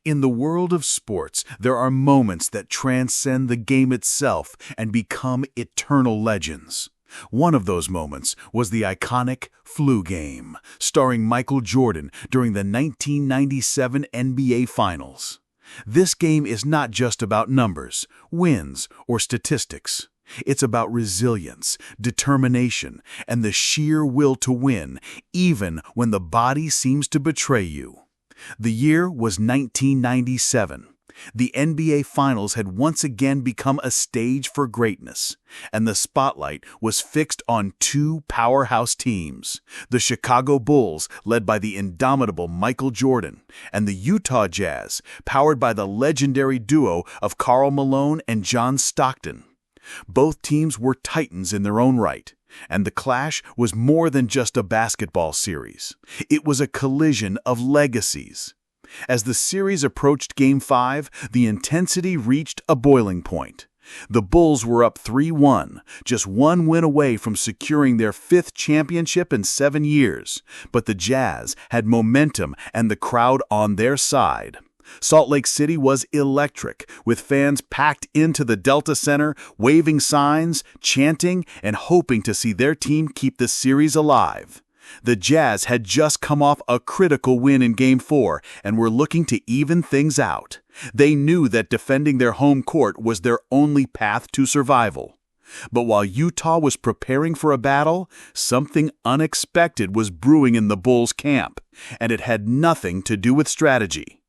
In the world of sports, there are moments that transcend the game itself and become eternal legends. One of those moments was the iconic flu game, starring Michael Jordan during the 1997 NBA Finals. This game is not just about numbers, wins, or statistics. It's about resilience, determination, and the sheer will to win, even when the body seems to betray you. The year was 1997. The NBA Finals had once again become a stage for greatness, and the spotlight was fixed on two powerhouse teams, the Chicago Bulls, led by the indomitable Michael Jordan, and the Utah Jazz, powered by the legendary duo of Karl Malone and John Stockton. Both teams were titans in their own right, and the clash was more than just a basketball series. It was a collision of legacies. As the series approached Game 5, the intensity reached a boiling point. The Bulls were up 3-1, just one win away from securing their fifth championship in 7 years, but the Jazz had momentum and the crowd on their side. Salt Lake City was electric, with fans packed into the Delta Center, waving signs, chanting, and hoping to see their team keep the series alive. The Jazz had just come off a critical win in Game 4 and were looking to even things out. They knew that defending their home court was their only path to survival. But while Utah was preparing for a battle, something unexpected was brewing in the Bulls' camp, and it had nothing to do with strategy.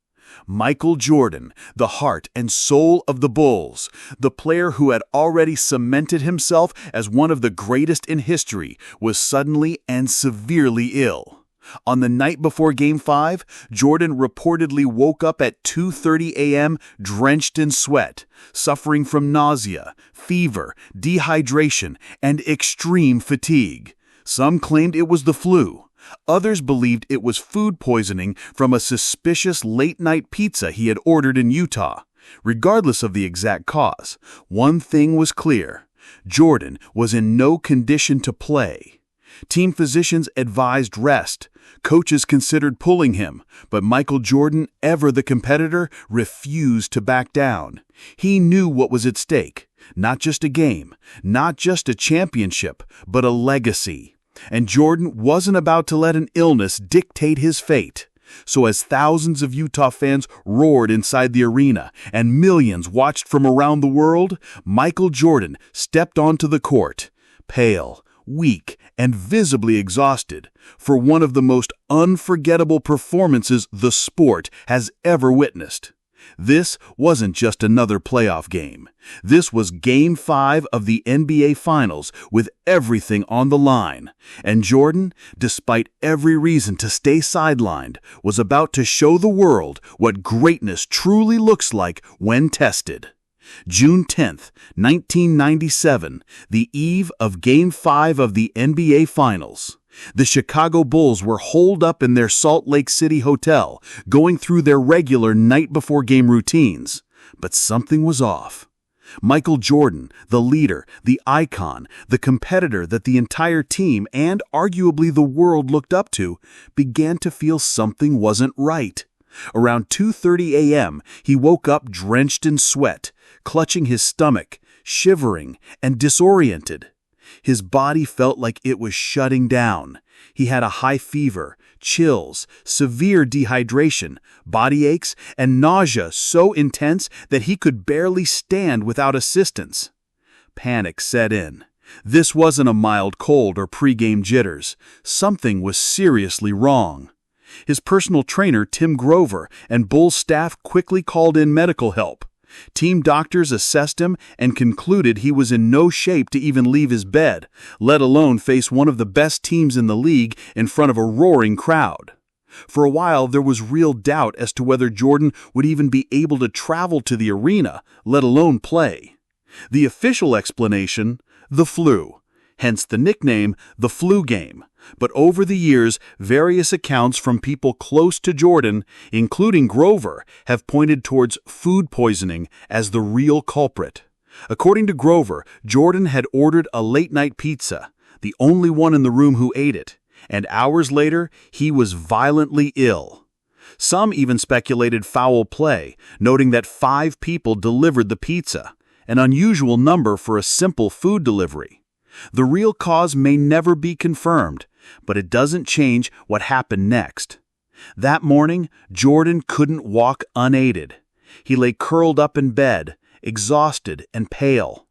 Michael Jordan, the heart and soul of the Bulls, the player who had already cemented himself as one of the greatest in history, was suddenly and severely ill. On the night before Game 5, Jordan reportedly woke up at 2:30 a.m. drenched in sweat, suffering from nausea, fever, dehydration, and extreme fatigue. Some claimed it was the flu. Others believed it was food poisoning from a suspicious late-night pizza he had ordered in Utah. Regardless of the exact cause, one thing was clear: Jordan was in no condition to play. Team physicians advised rest. Coaches considered pulling him, but Michael Jordan, ever the competitor, refused to back down. He knew what was at stake: not just a game, not just a championship, but a legacy. And Jordan wasn't about to let an illness dictate his fate. So as thousands of Utah fans roared inside the arena and millions watched from around the world, Michael Jordan stepped onto the court, pale, weak, and visibly exhausted, for one of the most unforgettable performances the sport has ever witnessed. This wasn't just another playoff game. This was Game 5 of the NBA Finals, with everything on the line. And Jordan, despite every reason to stay sidelined, was about to show the world what greatness truly looks like when tested. June 10th, 1997, the eve of Game 5 of the NBA Finals. The Chicago Bulls were holed up in their Salt Lake City hotel, going through their regular night-before-game routines. But something was off. Michael Jordan, the leader, the icon, the competitor that the entire team and arguably the world looked up to, began to feel something wasn't right. Around 2:30 a.m., he woke up drenched in sweat, clutching his stomach, shivering, and disoriented. His body felt like it was shutting down. He had a high fever, chills, severe dehydration, body aches, and nausea so intense that he could barely stand without assistance. Panic set in. This wasn't a mild cold or pre-game jitters. Something was seriously wrong. His personal trainer, Tim Grover, and Bulls staff quickly called in medical help. Team doctors assessed him and concluded he was in no shape to even leave his bed, let alone face one of the best teams in the league in front of a roaring crowd. For a while, there was real doubt as to whether Jordan would even be able to travel to the arena, let alone play. The official explanation: the flu. Hence the nickname, the flu game. But over the years, various accounts from people close to Jordan, including Grover, have pointed towards food poisoning as the real culprit. According to Grover, Jordan had ordered a late-night pizza, the only one in the room who ate it, and hours later, he was violently ill. Some even speculated foul play, noting that 5 people delivered the pizza, an unusual number for a simple food delivery. The real cause may never be confirmed, but it doesn't change what happened next. That morning, Jordan couldn't walk unaided. He lay curled up in bed, exhausted and pale.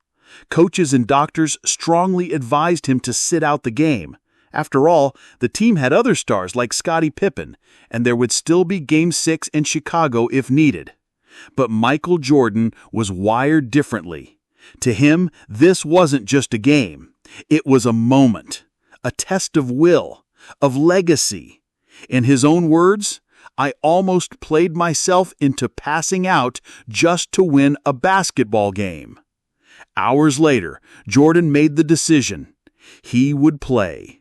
Coaches and doctors strongly advised him to sit out the game. After all, the team had other stars like Scottie Pippen, and there would still be Game 6 in Chicago if needed. But Michael Jordan was wired differently. To him, this wasn't just a game. It was a moment, a test of will, of legacy. In his own words, "I almost played myself into passing out just to win a basketball game." Hours later, Jordan made the decision. He would play.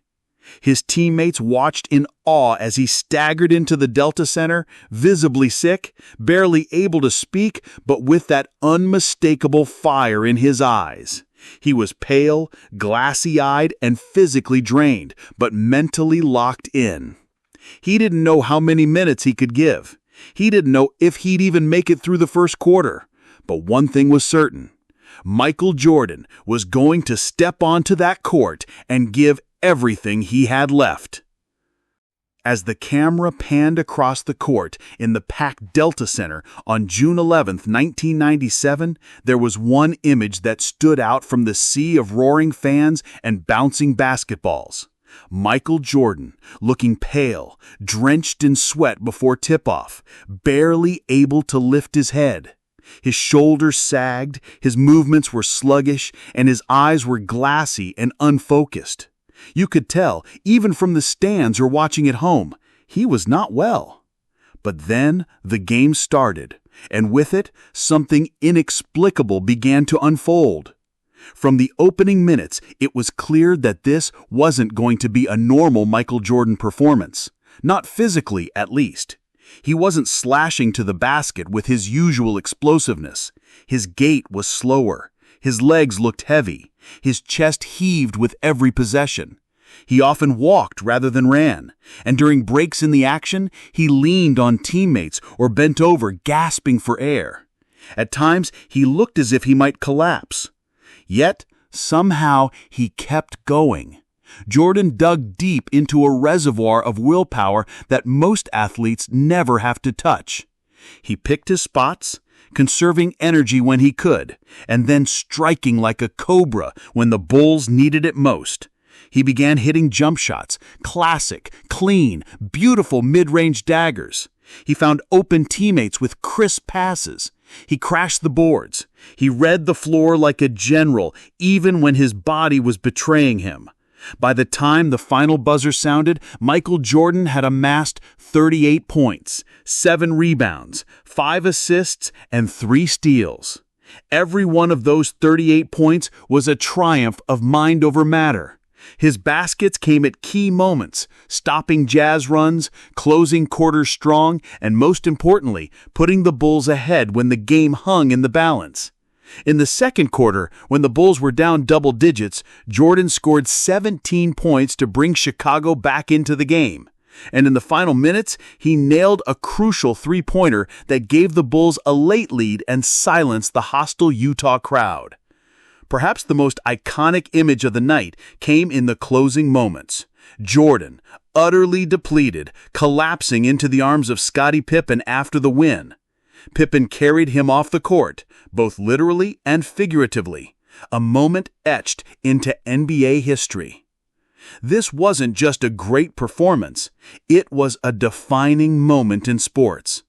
His teammates watched in awe as he staggered into the Delta Center, visibly sick, barely able to speak, but with that unmistakable fire in his eyes. He was pale, glassy-eyed, and physically drained, but mentally locked in. He didn't know how many minutes he could give. He didn't know if he'd even make it through the first quarter. But one thing was certain. Michael Jordan was going to step onto that court and give everything he had left. As the camera panned across the court in the packed Delta Center on June 11, 1997, there was one image that stood out from the sea of roaring fans and bouncing basketballs. Michael Jordan, looking pale, drenched in sweat before tip-off, barely able to lift his head. His shoulders sagged, his movements were sluggish, and his eyes were glassy and unfocused. You could tell, even from the stands or watching at home, he was not well. But then the game started, and with it, something inexplicable began to unfold. From the opening minutes, it was clear that this wasn't going to be a normal Michael Jordan performance. Not physically, at least. He wasn't slashing to the basket with his usual explosiveness. His gait was slower. His legs looked heavy. His chest heaved with every possession. He often walked rather than ran, and during breaks in the action, he leaned on teammates or bent over, gasping for air. At times, he looked as if he might collapse. Yet, somehow, he kept going. Jordan dug deep into a reservoir of willpower that most athletes never have to touch. He picked his spots, conserving energy when he could, and then striking like a cobra when the Bulls needed it most. He began hitting jump shots, classic, clean, beautiful mid-range daggers. He found open teammates with crisp passes. He crashed the boards. He read the floor like a general, even when his body was betraying him. By the time the final buzzer sounded, Michael Jordan had amassed 38 points, 7 rebounds, 5 assists, and 3 steals. Every one of those 38 points was a triumph of mind over matter. His baskets came at key moments, stopping Jazz runs, closing quarters strong, and most importantly, putting the Bulls ahead when the game hung in the balance. In the second quarter, when the Bulls were down double digits, Jordan scored 17 points to bring Chicago back into the game. And in the final minutes, he nailed a crucial three-pointer that gave the Bulls a late lead and silenced the hostile Utah crowd. Perhaps the most iconic image of the night came in the closing moments. Jordan, utterly depleted, collapsing into the arms of Scottie Pippen after the win. Pippen carried him off the court, both literally and figuratively, a moment etched into NBA history. This wasn't just a great performance, it was a defining moment in sports.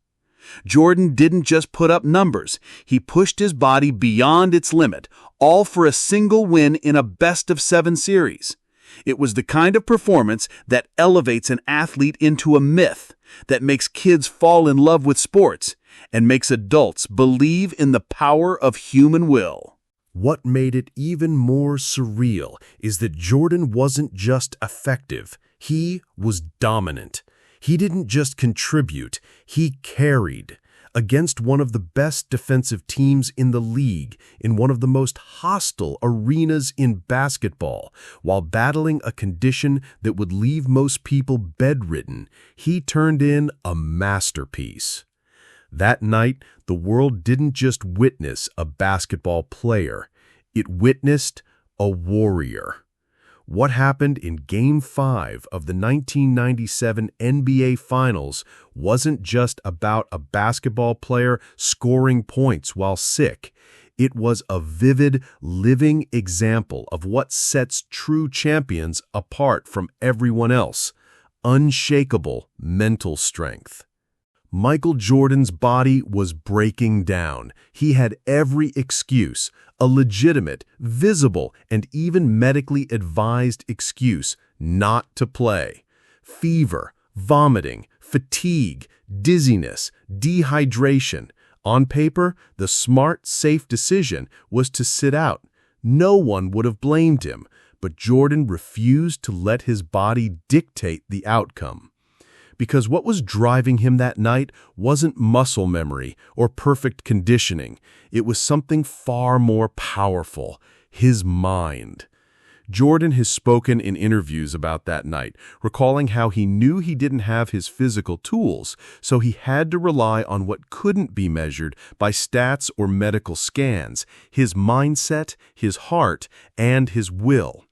Jordan didn't just put up numbers, he pushed his body beyond its limit, all for a single win in a best-of-7 series. It was the kind of performance that elevates an athlete into a myth, that makes kids fall in love with sports, and makes adults believe in the power of human will. What made it even more surreal is that Jordan wasn't just effective, he was dominant. He didn't just contribute, he carried. against one of the best defensive teams in the league in one of the most hostile arenas in basketball, while battling a condition that would leave most people bedridden. He turned in a masterpiece. That night, the world didn't just witness a basketball player, it witnessed a warrior. What happened in Game 5 of the 1997 NBA Finals wasn't just about a basketball player scoring points while sick. It was a vivid, living example of what sets true champions apart from everyone else: unshakable mental strength. Michael Jordan's body was breaking down. He had every excuse, a legitimate, visible, and even medically advised excuse not to play. Fever, vomiting, fatigue, dizziness, dehydration. On paper, the smart, safe decision was to sit out. No one would have blamed him, but Jordan refused to let his body dictate the outcome. Because what was driving him that night wasn't muscle memory or perfect conditioning. It was something far more powerful: his mind. Jordan has spoken in interviews about that night, recalling how he knew he didn't have his physical tools, so he had to rely on what couldn't be measured by stats or medical scans: his mindset, his heart, and his will.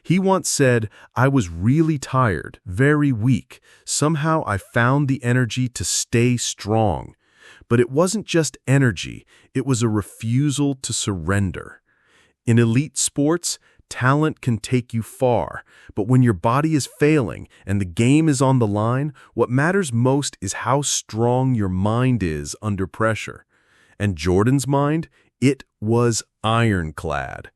He once said, "I was really tired, very weak. Somehow I found the energy to stay strong." But it wasn't just energy, it was a refusal to surrender. In elite sports, talent can take you far, but when your body is failing and the game is on the line, what matters most is how strong your mind is under pressure. And Jordan's mind, it was ironclad.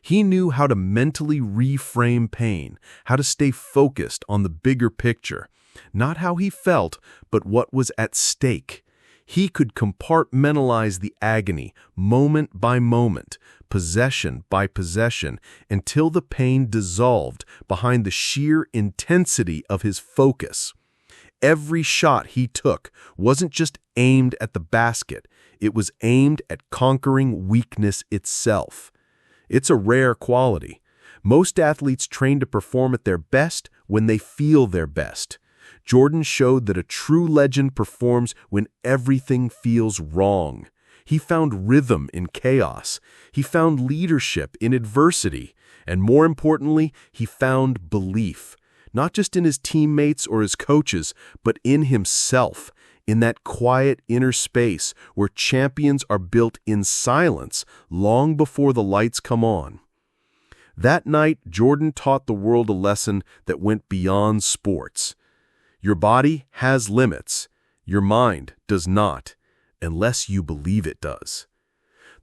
He knew how to mentally reframe pain, how to stay focused on the bigger picture, not how he felt, but what was at stake. He could compartmentalize the agony, moment by moment, possession by possession, until the pain dissolved behind the sheer intensity of his focus. Every shot he took wasn't just aimed at the basket, it was aimed at conquering weakness itself. It's a rare quality. Most athletes train to perform at their best when they feel their best. Jordan showed that a true legend performs when everything feels wrong. He found rhythm in chaos. He found leadership in adversity. And more importantly, he found belief, not just in his teammates or his coaches, but in himself, in that quiet inner space where champions are built in silence long before the lights come on. That night, Jordan taught the world a lesson that went beyond sports. Your body has limits. Your mind does not, unless you believe it does.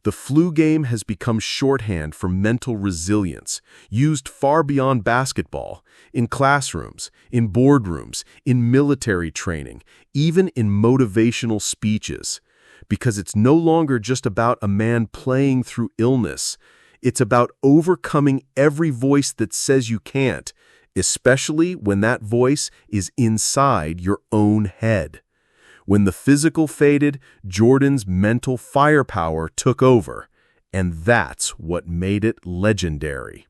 The flu game has become shorthand for mental resilience, used far beyond basketball, in classrooms, in boardrooms, in military training, even in motivational speeches. Because it's no longer just about a man playing through illness. It's about overcoming every voice that says you can't, especially when that voice is inside your own head. When the physical faded, Jordan's mental firepower took over, and that's what made it legendary.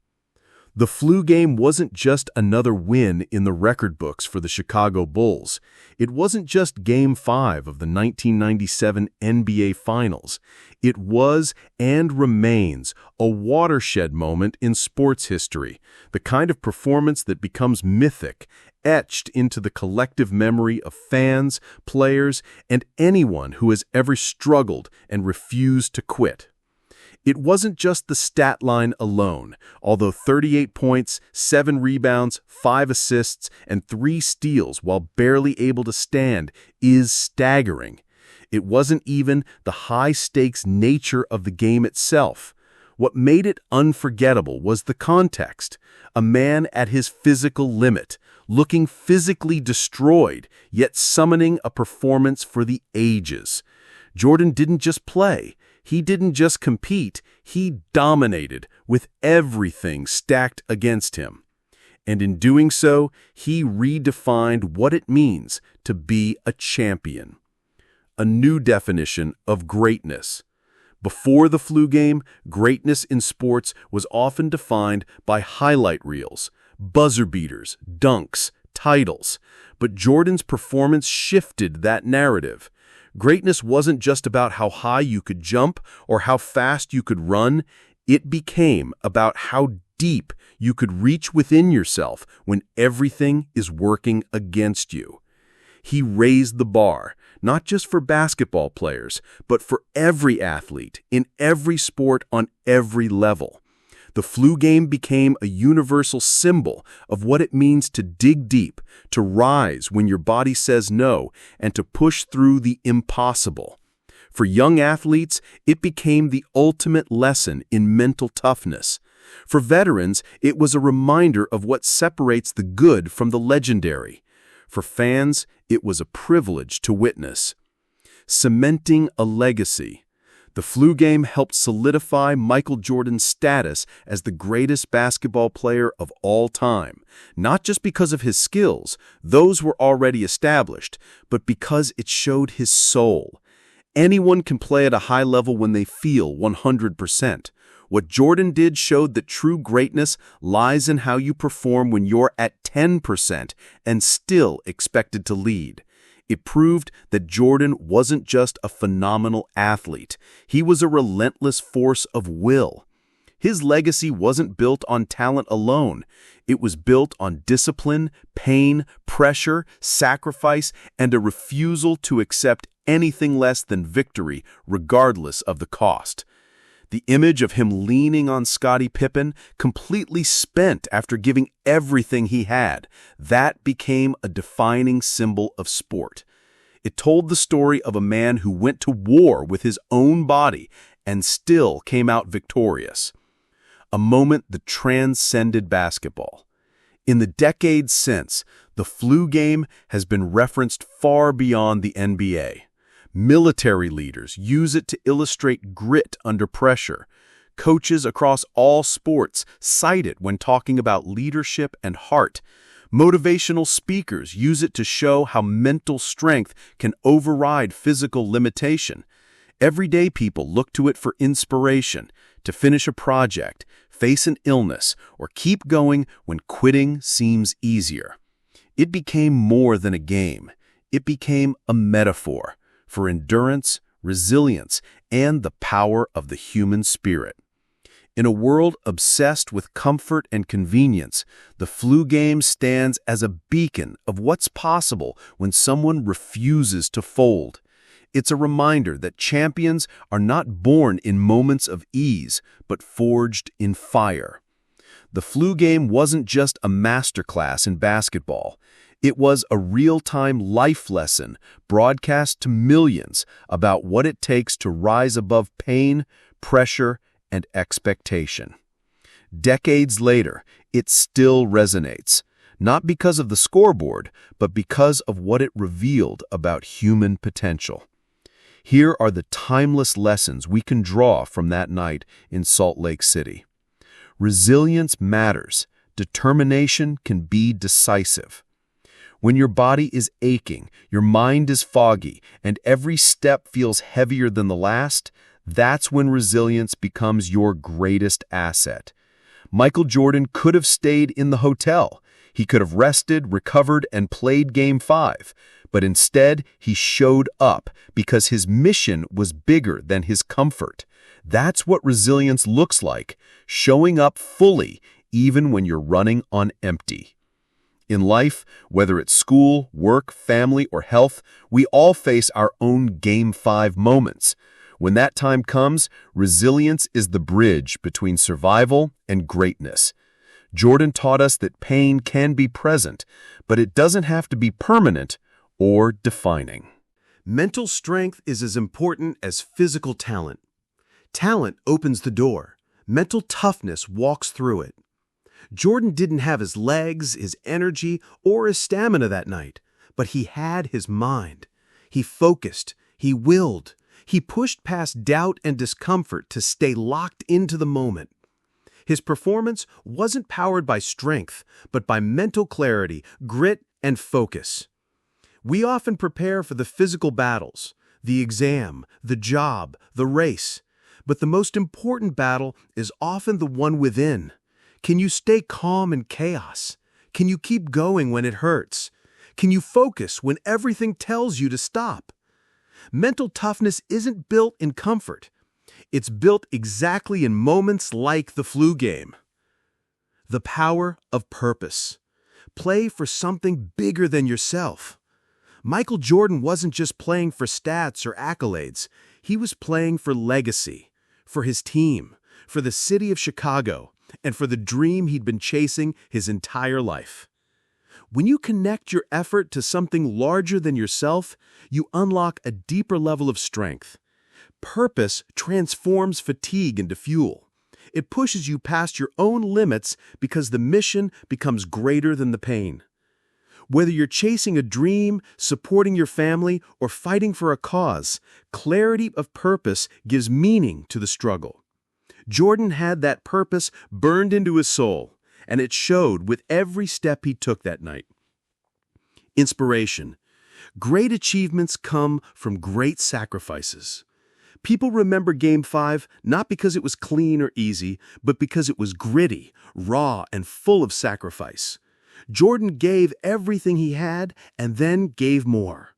The flu game wasn't just another win in the record books for the Chicago Bulls. It wasn't just Game 5 of the 1997 NBA Finals. It was and remains a watershed moment in sports history, the kind of performance that becomes mythic, etched into the collective memory of fans, players, and anyone who has ever struggled and refused to quit. It wasn't just the stat line alone, although 38 points, 7 rebounds, 5 assists, and 3 steals while barely able to stand is staggering. It wasn't even the high-stakes nature of the game itself. What made it unforgettable was the context. A man at his physical limit, looking physically destroyed, yet summoning a performance for the ages. Jordan didn't just play. He didn't just compete, he dominated with everything stacked against him. And in doing so, he redefined what it means to be a champion. a new definition of greatness. Before the flu game, greatness in sports was often defined by highlight reels, buzzer beaters, dunks, titles. But Jordan's performance shifted that narrative. Greatness wasn't just about how high you could jump or how fast you could run. It became about how deep you could reach within yourself when everything is working against you. He raised the bar, not just for basketball players, but for every athlete, in every sport, on every level. The flu game became a universal symbol of what it means to dig deep, to rise when your body says no, and to push through the impossible. For young athletes, it became the ultimate lesson in mental toughness. For veterans, it was a reminder of what separates the good from the legendary. For fans, it was a privilege to witness. Cementing a legacy. The flu game helped solidify Michael Jordan's status as the greatest basketball player of all time, not just because of his skills, those were already established, but because it showed his soul. Anyone can play at a high level when they feel 100%. What Jordan did showed that true greatness lies in how you perform when you're at 10% and still expected to lead. It proved that Jordan wasn't just a phenomenal athlete. He was a relentless force of will. His legacy wasn't built on talent alone. It was built on discipline, pain, pressure, sacrifice, and a refusal to accept anything less than victory, regardless of the cost. The image of him leaning on Scottie Pippen, completely spent after giving everything he had, that became a defining symbol of sport. It told the story of a man who went to war with his own body and still came out victorious. A moment that transcended basketball. In the decades since, the flu game has been referenced far beyond the NBA. Military leaders use it to illustrate grit under pressure. Coaches across all sports cite it when talking about leadership and heart. Motivational speakers use it to show how mental strength can override physical limitation. Everyday people look to it for inspiration, to finish a project, face an illness, or keep going when quitting seems easier. It became more than a game. It became a metaphor for endurance, resilience, and the power of the human spirit. In a world obsessed with comfort and convenience, the flu game stands as a beacon of what's possible when someone refuses to fold. It's a reminder that champions are not born in moments of ease, but forged in fire. The flu game wasn't just a masterclass in basketball. It was a real-time life lesson broadcast to millions about what it takes to rise above pain, pressure, and expectation. Decades later, it still resonates, not because of the scoreboard, but because of what it revealed about human potential. Here are the timeless lessons we can draw from that night in Salt Lake City. Resilience matters. Determination can be decisive. When your body is aching, your mind is foggy, and every step feels heavier than the last, that's when resilience becomes your greatest asset. Michael Jordan could have stayed in the hotel. He could have rested, recovered, and played Game 5. But instead, he showed up because his mission was bigger than his comfort. That's what resilience looks like, showing up fully, even when you're running on empty. In life, whether it's school, work, family, or health, we all face our own Game 5 moments. When that time comes, resilience is the bridge between survival and greatness. Jordan taught us that pain can be present, but it doesn't have to be permanent or defining. Mental strength is as important as physical talent. Talent opens the door. Mental toughness walks through it. Jordan didn't have his legs, his energy, or his stamina that night, but he had his mind. He focused, he willed, he pushed past doubt and discomfort to stay locked into the moment. His performance wasn't powered by strength, but by mental clarity, grit, and focus. We often prepare for the physical battles, the exam, the job, the race. But the most important battle is often the one within. Can you stay calm in chaos? Can you keep going when it hurts? Can you focus when everything tells you to stop? Mental toughness isn't built in comfort. It's built exactly in moments like the flu game. The power of purpose. Play for something bigger than yourself. Michael Jordan wasn't just playing for stats or accolades. He was playing for legacy, for his team, for the city of Chicago, and for the dream he'd been chasing his entire life. When you connect your effort to something larger than yourself, you unlock a deeper level of strength. Purpose transforms fatigue into fuel. It pushes you past your own limits because the mission becomes greater than the pain. Whether you're chasing a dream, supporting your family, or fighting for a cause, clarity of purpose gives meaning to the struggle. Jordan had that purpose burned into his soul, and it showed with every step he took that night. Inspiration. Great achievements come from great sacrifices. People remember Game 5 not because it was clean or easy, but because it was gritty, raw, and full of sacrifice. Jordan gave everything he had and then gave more.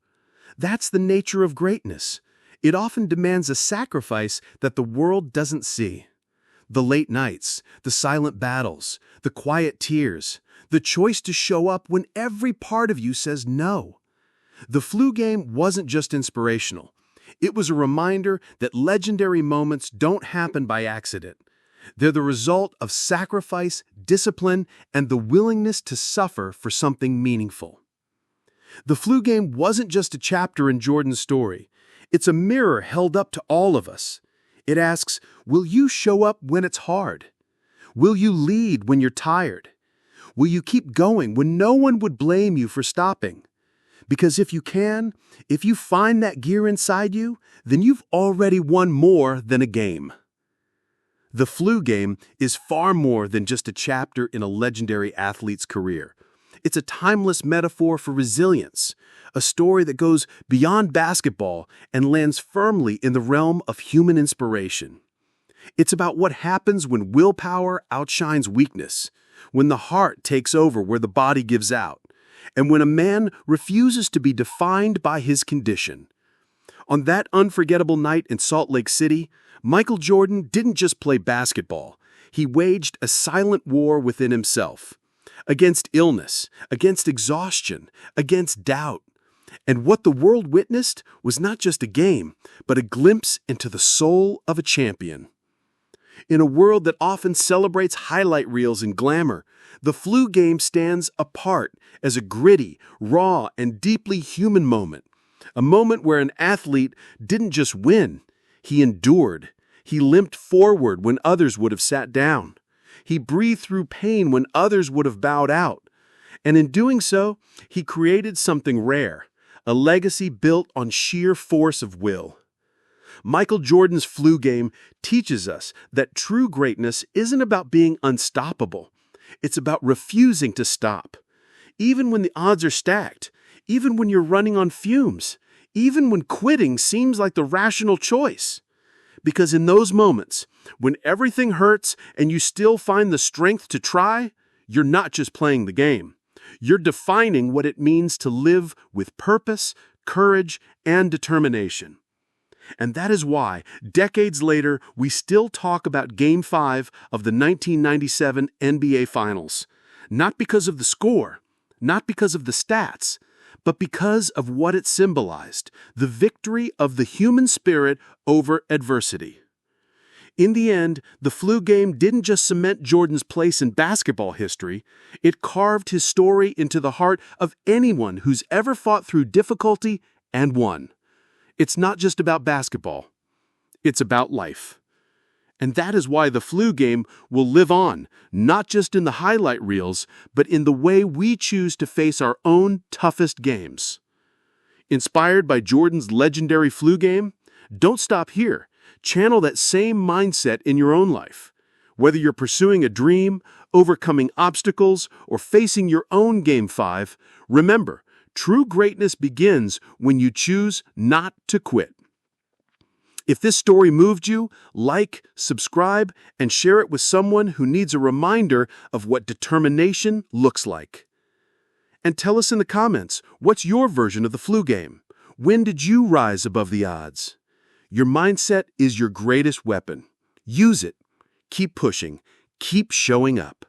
That's the nature of greatness. It often demands a sacrifice that the world doesn't see. The late nights, the silent battles, the quiet tears, the choice to show up when every part of you says no. The flu game wasn't just inspirational. It was a reminder that legendary moments don't happen by accident. They're the result of sacrifice, discipline, and the willingness to suffer for something meaningful. The flu game wasn't just a chapter in Jordan's story. It's a mirror held up to all of us. It asks, will you show up when it's hard? Will you lead when you're tired? Will you keep going when no one would blame you for stopping? Because if you can, if you find that gear inside you, then you've already won more than a game. The flu game is far more than just a chapter in a legendary athlete's career. It's a timeless metaphor for resilience, a story that goes beyond basketball and lands firmly in the realm of human inspiration. It's about what happens when willpower outshines weakness, when the heart takes over where the body gives out, and when a man refuses to be defined by his condition. On that unforgettable night in Salt Lake City, Michael Jordan didn't just play basketball. He waged a silent war within himself, against illness, against exhaustion, against doubt. And what the world witnessed was not just a game, but a glimpse into the soul of a champion. In a world that often celebrates highlight reels and glamour, the flu game stands apart as a gritty, raw, and deeply human moment. A moment where an athlete didn't just win, he endured. He limped forward when others would have sat down. He breathed through pain when others would have bowed out. And in doing so, he created something rare, a legacy built on sheer force of will. Michael Jordan's flu game teaches us that true greatness isn't about being unstoppable. It's about refusing to stop. Even when the odds are stacked, even when you're running on fumes, even when quitting seems like the rational choice. Because in those moments, when everything hurts and you still find the strength to try, you're not just playing the game. You're defining what it means to live with purpose, courage, and determination. And that is why, decades later, we still talk about Game 5 of the 1997 NBA Finals. Not because of the score, not because of the stats, but because of what it symbolized, the victory of the human spirit over adversity. In the end, the flu game didn't just cement Jordan's place in basketball history, it carved his story into the heart of anyone who's ever fought through difficulty and won. It's not just about basketball. It's about life. And that is why the flu game will live on, not just in the highlight reels, but in the way we choose to face our own toughest games. Inspired by Jordan's legendary flu game? Don't stop here. Channel that same mindset in your own life. Whether you're pursuing a dream, overcoming obstacles, or facing your own Game 5, remember, true greatness begins when you choose not to quit. If this story moved you, like, subscribe, and share it with someone who needs a reminder of what determination looks like. And tell us in the comments, what's your version of the flu game? When did you rise above the odds? Your mindset is your greatest weapon. Use it. Keep pushing. Keep showing up.